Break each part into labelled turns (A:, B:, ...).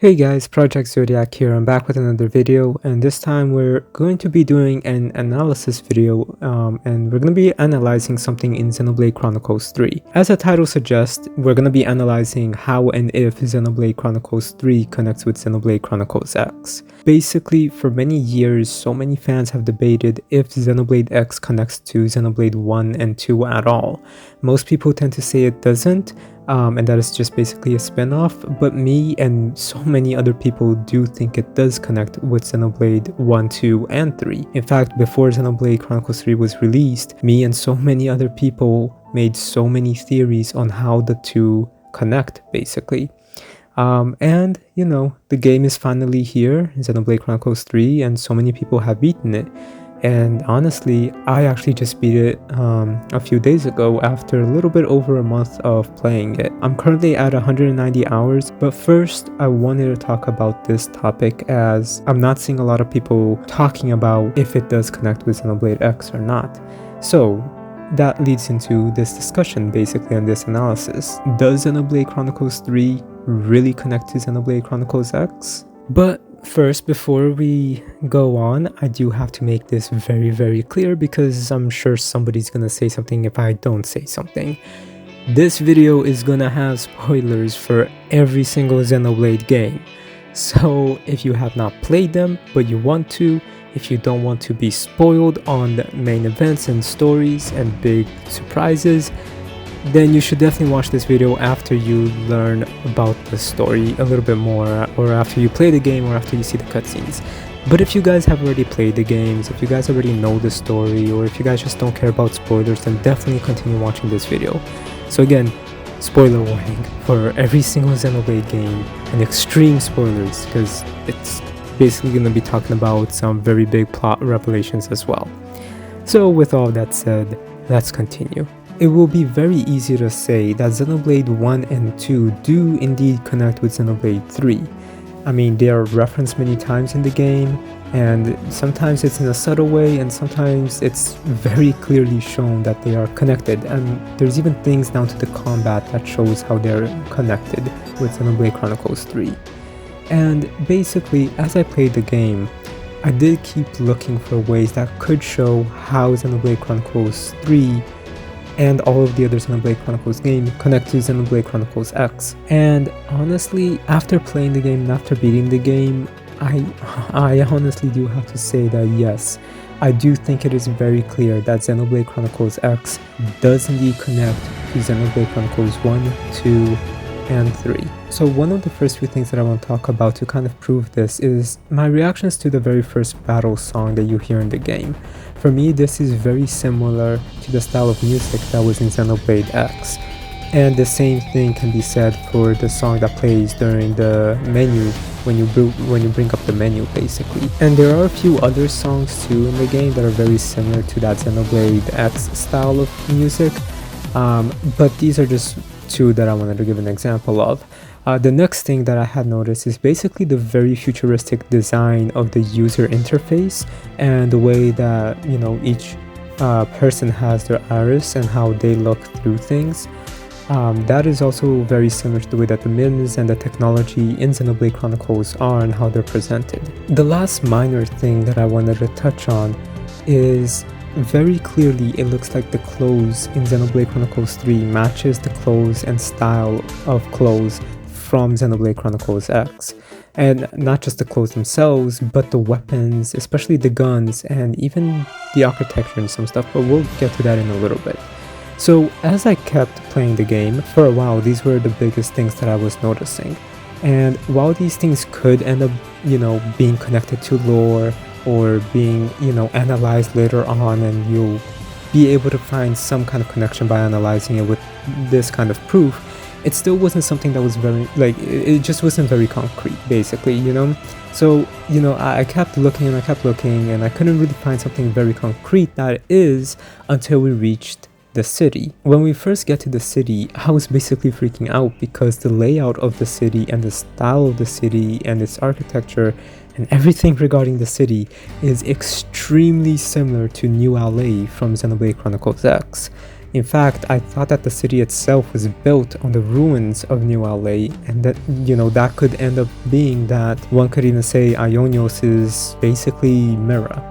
A: Hey guys, project-zodiac here. I'm back with another video, and this time we're going to be doing an analysis video, and we're going to be analyzing something in Xenoblade Chronicles 3. As the title suggests, we're going to be analyzing how and if Xenoblade Chronicles 3 connects with Xenoblade Chronicles X. Basically, for many years, so many fans have debated if Xenoblade X connects to Xenoblade 1 and 2 at all. Most people tend to say it doesn't, and that is just basically a spin-off, but me and so many other people do think it does connect with Xenoblade 1, 2, and 3. In fact, before Xenoblade Chronicles 3 was released, me and so many other people made so many theories on how the two connect, basically. And, you know, the game is finally here, Xenoblade Chronicles 3, and so many people have beaten it. And honestly, I actually just beat it a few days ago after a little bit over a month of playing it. I'm currently at 190 hours, but first I wanted to talk about this topic as I'm not seeing a lot of people talking about if it does connect with Xenoblade X or not. So that leads into this discussion basically on this analysis. Does Xenoblade Chronicles 3 really connect to Xenoblade Chronicles X? But first, before we go on, I do have to make this very clear because I'm sure somebody's gonna say something if I don't say something. This video is gonna have spoilers for every single Xenoblade game. So if you have not played them, but you want to, if you don't want to be spoiled on the main events and stories and big surprises, then you should definitely watch this video after you learn about the story a little bit more, or after you play the game, or after you see the cutscenes. But if you guys have already played the games, if you guys already know the story, or if you guys just don't care about spoilers, then definitely continue watching this video. So again, spoiler warning for every single Xenoblade game, and extreme spoilers, because it's basically going to be talking about some very big plot revelations as well. So with all that said, let's continue. It will be very easy to say that Xenoblade 1 and 2 do indeed connect with Xenoblade 3. I mean, they are referenced many times in the game, and sometimes it's in a subtle way, and sometimes it's very clearly shown that they are connected, and there's even things down to the combat that shows how they're connected with Xenoblade Chronicles 3. And basically, as I played the game, I did keep looking for ways that could show how Xenoblade Chronicles 3 and all of the other Xenoblade Chronicles games connect to Xenoblade Chronicles X. And honestly, after playing the game and after beating the game, I honestly do have to say that yes, I do think it is very clear that Xenoblade Chronicles X does indeed connect to Xenoblade Chronicles 1, 2, and 3. So one of the first few things that I want to talk about to kind of prove this is my reactions to the very first battle song that you hear in the game. For me, this is very similar to the style of music that was in Xenoblade X. And the same thing can be said for the song that plays during the menu when you bring up the menu, basically. And there are a few other songs too in the game that are very similar to that Xenoblade X style of music, but these are just two that I wanted to give an example of. The next thing that I had noticed is basically the very futuristic design of the user interface and the way that, you know, each person has their iris and how they look through things. That is also very similar to the way that the MIMs and the technology in Xenoblade Chronicles are and how they're presented. The last minor thing that I wanted to touch on is very clearly it looks like the clothes in Xenoblade Chronicles 3 matches the clothes and style of clothes from Xenoblade Chronicles X. And not just the clothes themselves, but the weapons, especially the guns, and even the architecture and some stuff, but we'll get to that in a little bit. So as I kept playing the game, for a while these were the biggest things that I was noticing. And while these things could end up, you know, being connected to lore, or being, you know, analyzed later on, and you'll be able to find some kind of connection by analyzing it with this kind of proof, it still wasn't something that was very, like, it just wasn't very concrete, basically, you know? So, you know, I kept looking and I kept looking, and I couldn't really find something very concrete that is until we reached the city. When we first get to the city, I was basically freaking out because the layout of the city and the style of the city and its architecture and everything regarding the city is extremely similar to New LA from Xenoblade Chronicles X. In fact, I thought that the city itself was built on the ruins of New LA, and that, that could end up being that one could even say Ionios is basically Mira,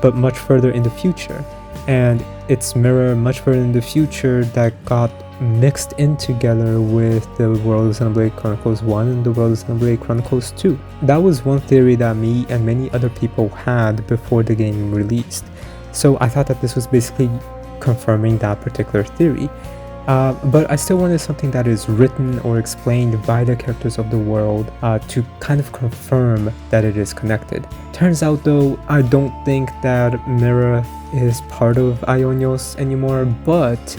A: but much further in the future. And it's Mira much further in the future that got mixed in together with the world of Xenoblade Chronicles 1 and the world of Xenoblade Chronicles 2. That was one theory that me and many other people had before the game released. So I thought that this was basically confirming that particular theory. But I still wanted something that is written or explained by the characters of the world to kind of confirm that it is connected. Turns out though, I don't think that Mira is part of Ionios anymore, but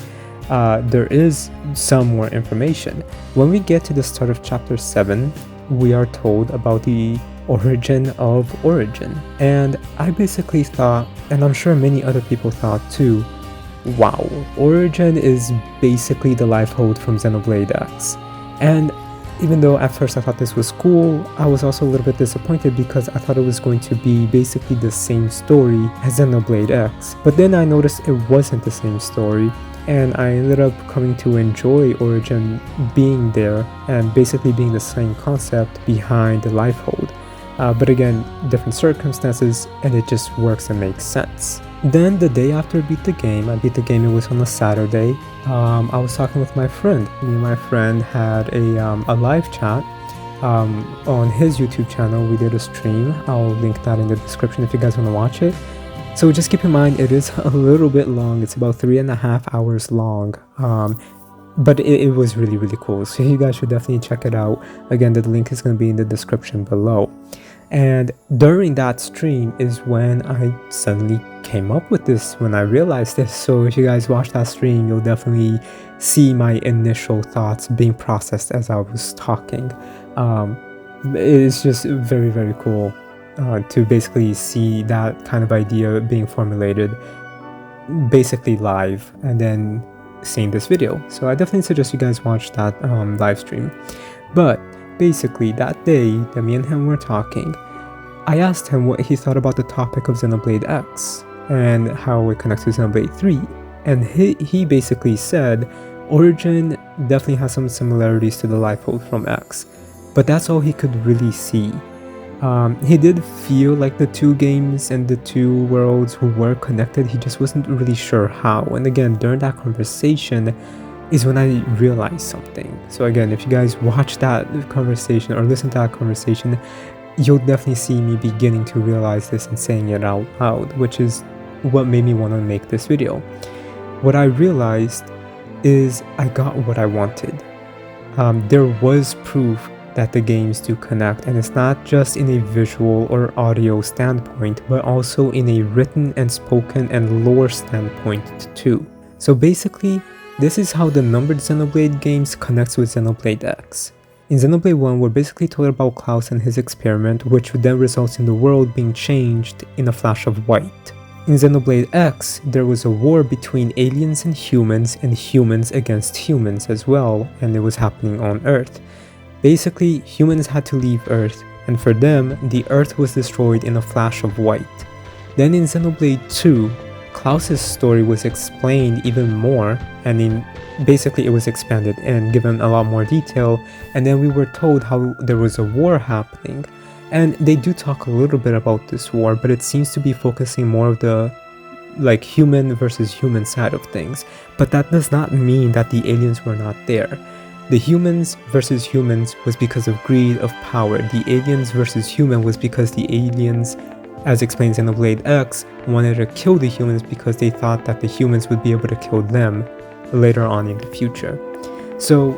A: there is some more information. When we get to the start of chapter 7, we are told about the origin of Origin. And I basically thought, and I'm sure many other people thought too, wow, Origin is basically the lifehold from Xenoblade X. And even though at first I thought this was cool, I was also a little bit disappointed because I thought it was going to be basically the same story as Xenoblade X. But then I noticed it wasn't the same story, and I ended up coming to enjoy Origin being there and basically being the same concept behind the lifehold. But again, different circumstances, and it just works and makes sense. Then the day after I beat the game, it was on a Saturday. I was talking with my friend. Me and my friend had a live chat on his YouTube channel. We did a stream. I'll link that in the description if you guys want to watch it. So just keep in mind, it is a little bit long. It's about 3.5 hours long. But it was really, really cool. So you guys should definitely check it out. Again, the link is going to be in the description below. And during that stream is when I suddenly came up with this, when I realized this. So if you guys watch that stream, you'll definitely see my initial thoughts being processed as I was talking. It's just very, very cool to basically see that kind of idea being formulated basically live and then seeing this video. So I definitely suggest you guys watch that live stream. But basically that day that me and him were talking, I asked him what he thought about the topic of Xenoblade X and how it connects to Xenoblade 3, and he basically said Origin definitely has some similarities to the lifehold from X, but that's all he could really see. He did feel like the two games and the two worlds were connected, he just wasn't really sure how. And again, during that conversation is when I realized something. So again, if you guys watch that conversation or listen to that conversation, you'll definitely see me beginning to realize this and saying it out loud, which is what made me want to make this video. What I realized is I got what I wanted. There was proof that the games do connect, and it's not just in a visual or audio standpoint, but also in a written and spoken and lore standpoint too. So basically, this is how the numbered Xenoblade games connects with Xenoblade X. In Xenoblade 1, we're basically told about Klaus and his experiment, which then results in the world being changed in a flash of white. In Xenoblade X, there was a war between aliens and humans against humans as well, and it was happening on Earth. Basically, humans had to leave Earth, and for them, the Earth was destroyed in a flash of white. Then in Xenoblade 2, Klaus's story was explained even more, and basically it was expanded and given a lot more detail, and then we were told how there was a war happening. And they do talk a little bit about this war, but it seems to be focusing more of the human versus human side of things. But that does not mean that the aliens were not there. The humans versus humans was because of greed of power. The aliens versus human was because the aliens, as explained in Xenoblade X, wanted to kill the humans because they thought that the humans would be able to kill them later on in the future. So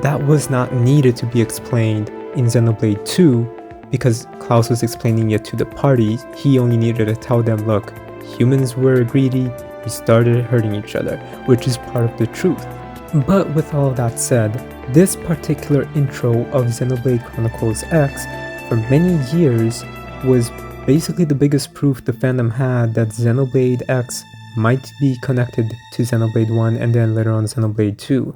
A: that was not needed to be explained in Xenoblade 2 because Klaus was explaining it to the party. He only needed to tell them, look, humans were greedy, we started hurting each other, which is part of the truth. But with all of that said, this particular intro of Xenoblade Chronicles X for many years was basically the biggest proof the fandom had that Xenoblade X might be connected to Xenoblade 1 and then later on Xenoblade 2.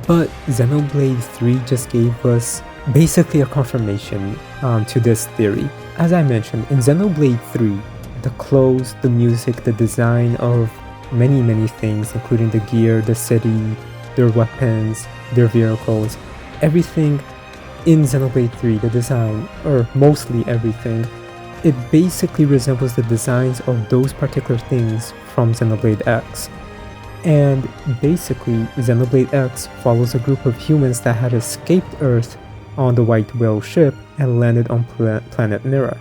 A: But Xenoblade 3 just gave us basically a confirmation to this theory. As I mentioned, in Xenoblade 3, the clothes, the music, the design of many things, including the gear, the city, their weapons, their vehicles, everything in Xenoblade 3, the design, or mostly everything, it basically resembles the designs of those particular things from Xenoblade X. And basically, Xenoblade X follows a group of humans that had escaped Earth on the White Whale ship and landed on planet Mira.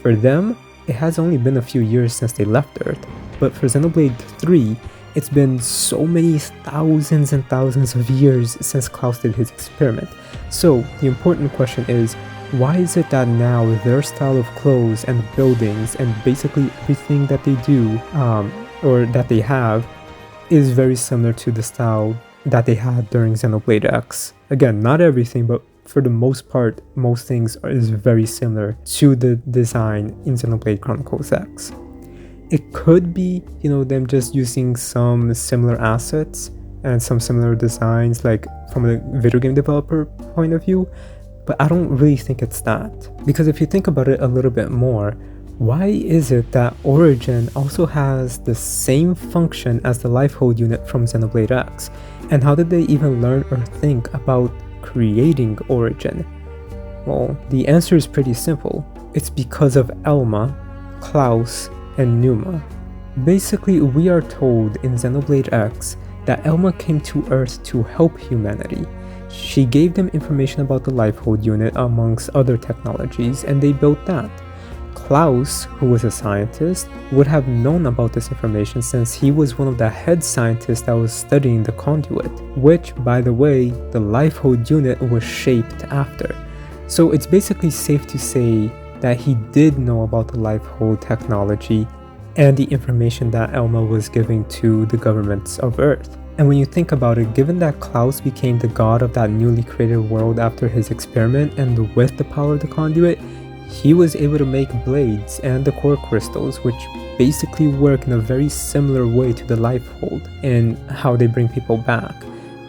A: For them, it has only been a few years since they left Earth, but for Xenoblade 3, it's been so many thousands and thousands of years since Klaus did his experiment. So the important question is, why is it that now their style of clothes and buildings and basically everything that they do, or that they have, is very similar to the style that they had during Xenoblade X? Again, not everything, but for the most part, most things is very similar to the design in Xenoblade Chronicles X. It could be, them just using some similar assets and some similar designs, like from a video game developer point of view, but I don't really think it's that. Because if you think about it a little bit more, why is it that Origin also has the same function as the Lifehold unit from Xenoblade X? And how did they even learn or think about creating Origin? Well, the answer is pretty simple. It's because of Elma, Klaus, and Numa. Basically, we are told in Xenoblade X that Elma came to Earth to help humanity. She gave them information about the Lifehold unit amongst other technologies, and they built that. Klaus, who was a scientist, would have known about this information since he was one of the head scientists that was studying the conduit, which, by the way, the Lifehold unit was shaped after. So it's basically safe to say that he did know about the Lifehold technology and the information that Elma was giving to the governments of Earth. And when you think about it, given that Klaus became the god of that newly created world after his experiment, and with the power of the conduit, he was able to make blades and the core crystals, which basically work in a very similar way to the Lifehold in how they bring people back.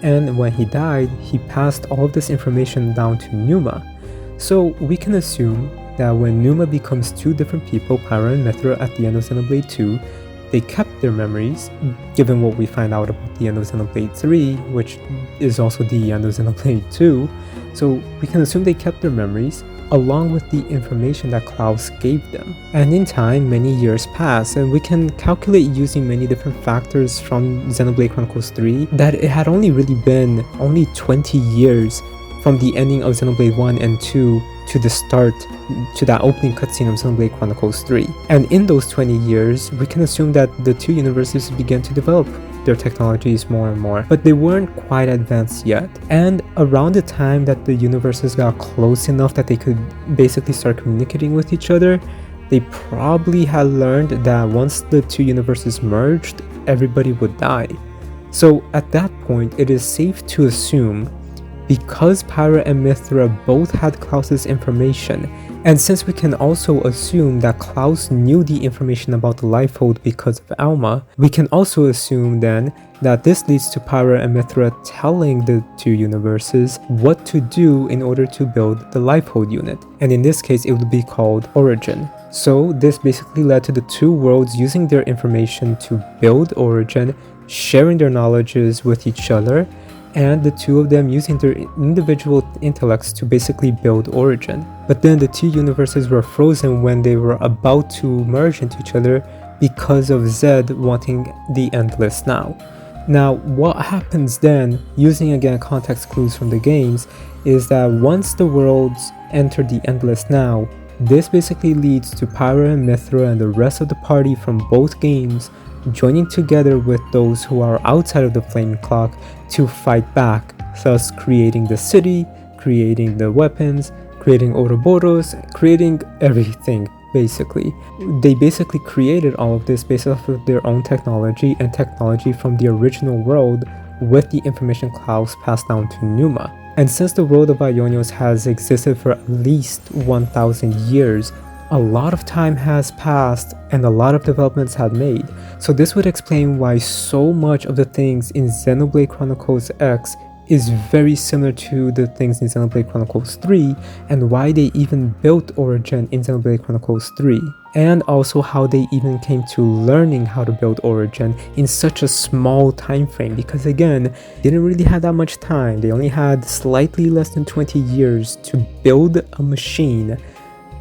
A: And when he died, he passed all of this information down to Numa. So we can assume that when Numa becomes two different people, Pyra and Mithra, at the end of Xenoblade 2, they kept their memories, given what we find out about the end of Xenoblade 3, which is also the end of Xenoblade 2. So we can assume they kept their memories, along with the information that Klaus gave them. And in time, many years pass, and we can calculate using many different factors from Xenoblade Chronicles 3 that it had only really been 20 years from the ending of Xenoblade 1 and 2 to the start, to that opening cutscene of Xenoblade Chronicles 3. And in those 20 years, we can assume that the two universes began to develop their technologies more and more, but they weren't quite advanced yet. And around the time that the universes got close enough that they could basically start communicating with each other, they probably had learned that once the two universes merged, everybody would die. So at that point, it is safe to assume, because Pyra and Mithra both had Klaus's information, and since we can also assume that Klaus knew the information about the Lifehold because of Elma, we can also assume then that this leads to Pyra and Mithra telling the two universes what to do in order to build the Lifehold unit, and in this case it would be called Origin. So this basically led to the two worlds using their information to build Origin, sharing their knowledges with each other, and the two of them using their individual intellects to basically build Origin. But then the two universes were frozen when they were about to merge into each other because of Zed wanting the Endless Now. Now, what happens then, using again context clues from the games, is that once the worlds enter the Endless Now, this basically leads to Pyra and Mithra and the rest of the party from both games joining together with those who are outside of the Flaming Clock to fight back, thus creating the city, creating the weapons, creating Ouroboros, creating everything, basically. They basically created all of this based off of their own technology and technology from the original world with the information Klaus passed down to Numa. And since the world of Ionios has existed for at least 1,000 years, a lot of time has passed and a lot of developments had made. So this would explain why so much of the things in Xenoblade Chronicles X is very similar to the things in Xenoblade Chronicles 3 and why they even built Origin in Xenoblade Chronicles 3, and also how they even came to learning how to build Origin in such a small time frame, because again, they didn't really have that much time. They only had slightly less than 20 years to build a machine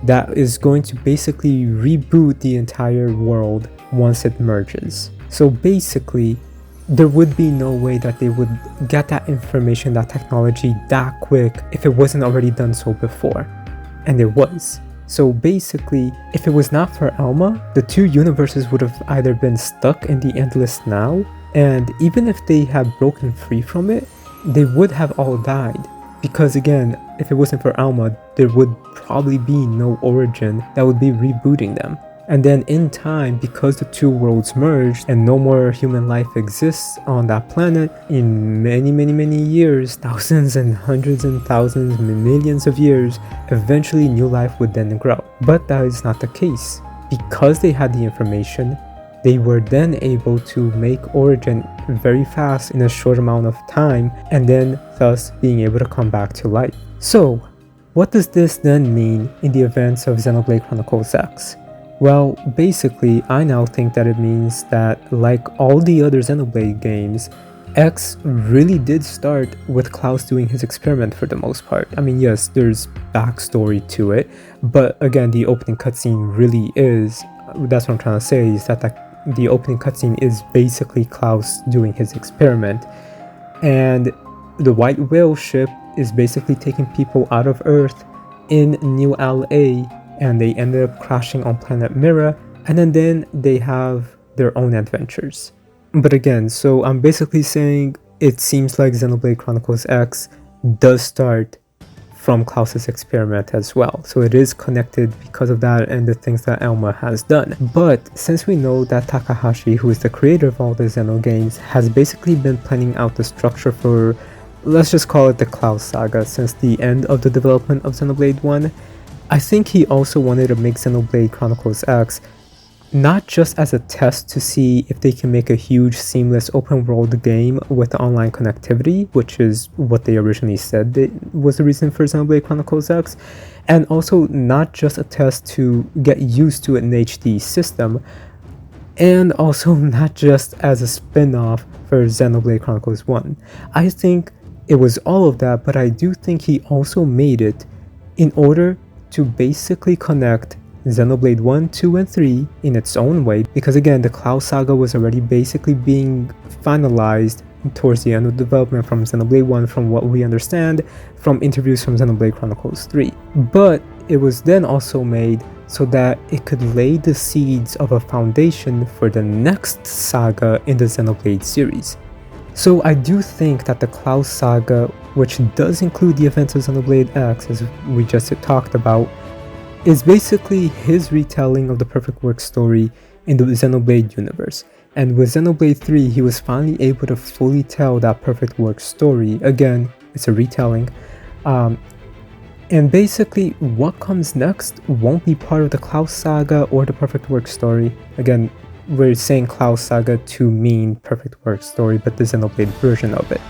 A: that is going to basically reboot the entire world once it merges. So basically, there would be no way that they would get that information, that technology that quick if it wasn't already done so before. And it was. So basically, if it was not for Elma, the two universes would have either been stuck in the Endless Now, and even if they had broken free from it, they would have all died. Because again, if it wasn't for Elma, there would probably be no Origin that would be rebooting them. And then in time, because the two worlds merged and no more human life exists on that planet, in many years, thousands and hundreds and thousands, millions of years, eventually new life would then grow. But that is not the case. Because they had the information, they were then able to make Origin very fast in a short amount of time, and then thus being able to come back to life. So, what does this then mean in the events of Xenoblade Chronicles X? Well, basically, I now think that it means that, like all the other Xenoblade games, X really did start with Klaus doing his experiment for the most part. I mean, yes, there's backstory to it, but again, the opening cutscene really is, that's what I'm trying to say, is that the opening cutscene is basically Klaus doing his experiment. And the White Whale ship is basically taking people out of Earth in New LA, and they ended up crashing on planet Mira, and then they have their own adventures. But again, so I'm basically saying it seems like Xenoblade Chronicles X does start from Klaus's experiment as well. So it is connected because of that and the things that Elma has done. But since we know that Takahashi, who is the creator of all the Xeno games, has basically been planning out the structure for, let's just call it the Klaus Saga, since the end of the development of Xenoblade 1, I think he also wanted to make Xenoblade Chronicles X not just as a test to see if they can make a huge seamless open world game with online connectivity, which is what they originally said was the reason for Xenoblade Chronicles X, and also not just a test to get used to an HD system, and also not just as a spin-off for Xenoblade Chronicles 1. I think it was all of that, but I do think he also made it in order to basically connect Xenoblade 1, 2, and 3 in its own way, because again, the Klaus Saga was already basically being finalized towards the end of development from Xenoblade 1, from what we understand from interviews from Xenoblade Chronicles 3. But it was then also made so that it could lay the seeds of a foundation for the next saga in the Xenoblade series. So I do think that the Klaus Saga, which does include the events of Xenoblade X, as we just talked about, is basically his retelling of the Perfect Work story in the Xenoblade universe. And with Xenoblade 3, he was finally able to fully tell that Perfect Work story. Again, it's a retelling. And basically, what comes next won't be part of the Klaus Saga or the Perfect Work story. Again, we're saying Klaus Saga to mean Perfect Work story, but the Xenoblade version of it.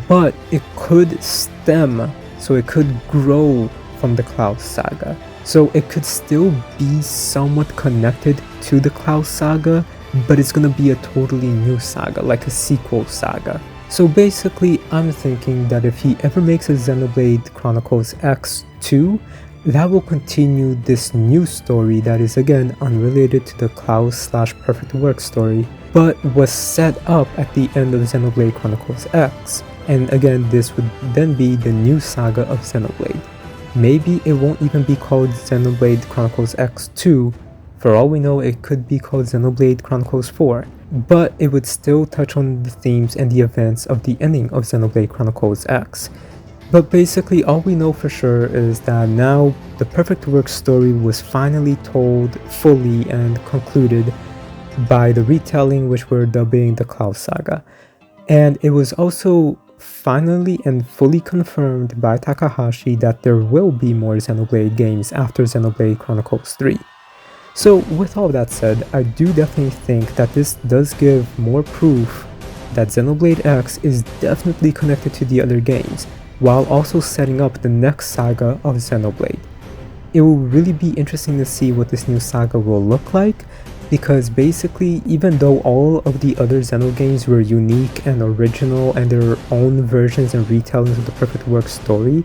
A: But it could stem, so it could grow from the Klaus Saga. So it could still be somewhat connected to the Klaus Saga, but it's gonna be a totally new saga, like a sequel saga. So basically, I'm thinking that if he ever makes a Xenoblade Chronicles X 2, that will continue this new story that is again unrelated to the Klaus/Perfect Work story, but was set up at the end of Xenoblade Chronicles X. And again, this would then be the new saga of Xenoblade. Maybe it won't even be called Xenoblade Chronicles X2, for all we know it could be called Xenoblade Chronicles 4, but it would still touch on the themes and the events of the ending of Xenoblade Chronicles X. But basically all we know for sure is that now the Perfect Work story was finally told fully and concluded by the retelling, which we're dubbing the Klaus Saga. And it was also finally and fully confirmed by Takahashi that there will be more Xenoblade games after Xenoblade Chronicles 3. So with all that said, I do definitely think that this does give more proof that Xenoblade X is definitely connected to the other games, while also setting up the next saga of Xenoblade. It will really be interesting to see what this new saga will look like, because basically, even though all of the other Xeno games were unique and original and their own versions and retellings of the Perfect Work story,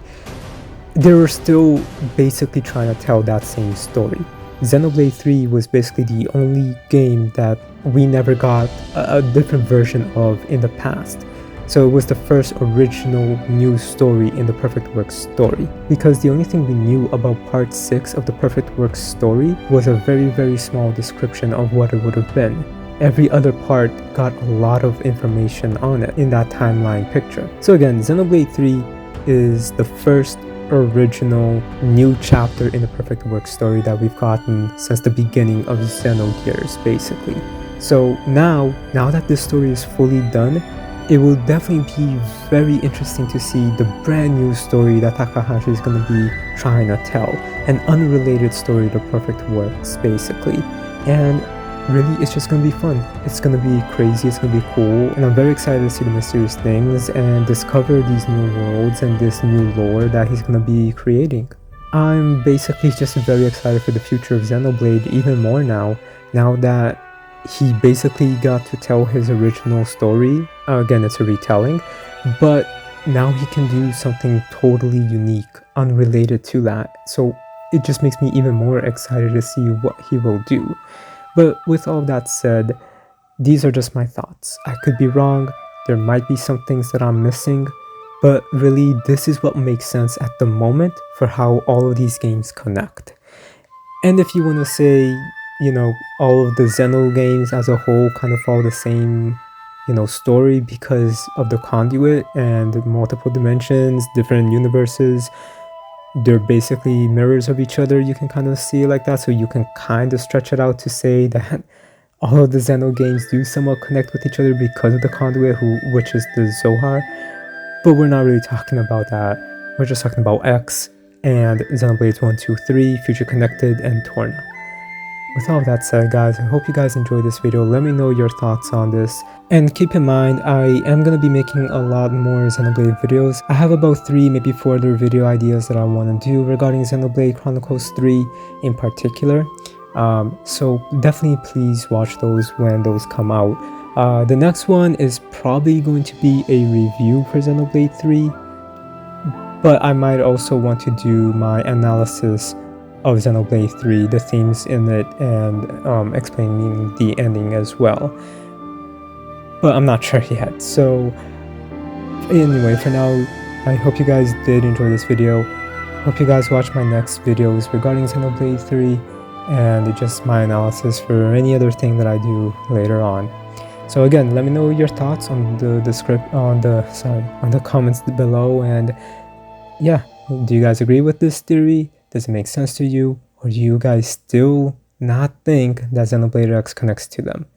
A: they were still basically trying to tell that same story. Xenoblade 3 was basically the only game that we never got a different version of in the past. So it was the first original new story in the Perfect Work story. Because the only thing we knew about part 6 of the Perfect Work story was a very small description of what it would have been. Every other part got a lot of information on it in that timeline picture. So again, Xenoblade 3 is the first original new chapter in the Perfect Work story that we've gotten since the beginning of Xenogears, basically. So now that this story is fully done, it will definitely be very interesting to see the brand new story that Takahashi is going to be trying to tell. An unrelated story to Perfect Works, basically. And really, it's just going to be fun. It's going to be crazy, it's going to be cool, and I'm very excited to see the mysterious things and discover these new worlds and this new lore that he's going to be creating. I'm basically just very excited for the future of Xenoblade even more now that he basically got to tell his original story. Again, it's a retelling, but now he can do something totally unique, unrelated to that. So it just makes me even more excited to see what he will do. But with all that said, these are just my thoughts. I could be wrong, there might be some things that I'm missing, but really this is what makes sense at the moment for how all of these games connect. And if you want to say, you know, all of the Xeno games as a whole kind of follow the same, you know, story because of the conduit and multiple dimensions, different universes, they're basically mirrors of each other, you can kind of see it like that, so you can kind of stretch it out to say that all of the Xeno games do somewhat connect with each other because of the conduit, which is the Zohar. But we're not really talking about that. We're just talking about X and Xenoblade 1, 2, 3, Future Connected, and Torna. With all that said, guys, I hope you guys enjoyed this video. Let me know your thoughts on this. And keep in mind, I am going to be making a lot more Xenoblade videos. I have about 3, maybe 4 other video ideas that I want to do regarding Xenoblade Chronicles 3 in particular. So definitely please watch those when those come out. The next one is probably going to be a review for Xenoblade 3. But I might also want to do my analysis of Xenoblade 3, the themes in it, and explaining the ending as well. But I'm not sure yet. So anyway, for now, I hope you guys did enjoy this video. Hope you guys watch my next videos regarding Xenoblade 3 and just my analysis for any other thing that I do later on. So again, let me know your thoughts on the comments below, and yeah, do you guys agree with this theory? Does it make sense to you? Or do you guys still not think that Xenoblade X connects to them?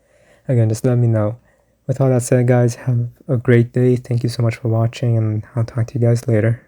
A: Again, just let me know. With all that said, guys, have a great day. Thank you so much for watching, and I'll talk to you guys later.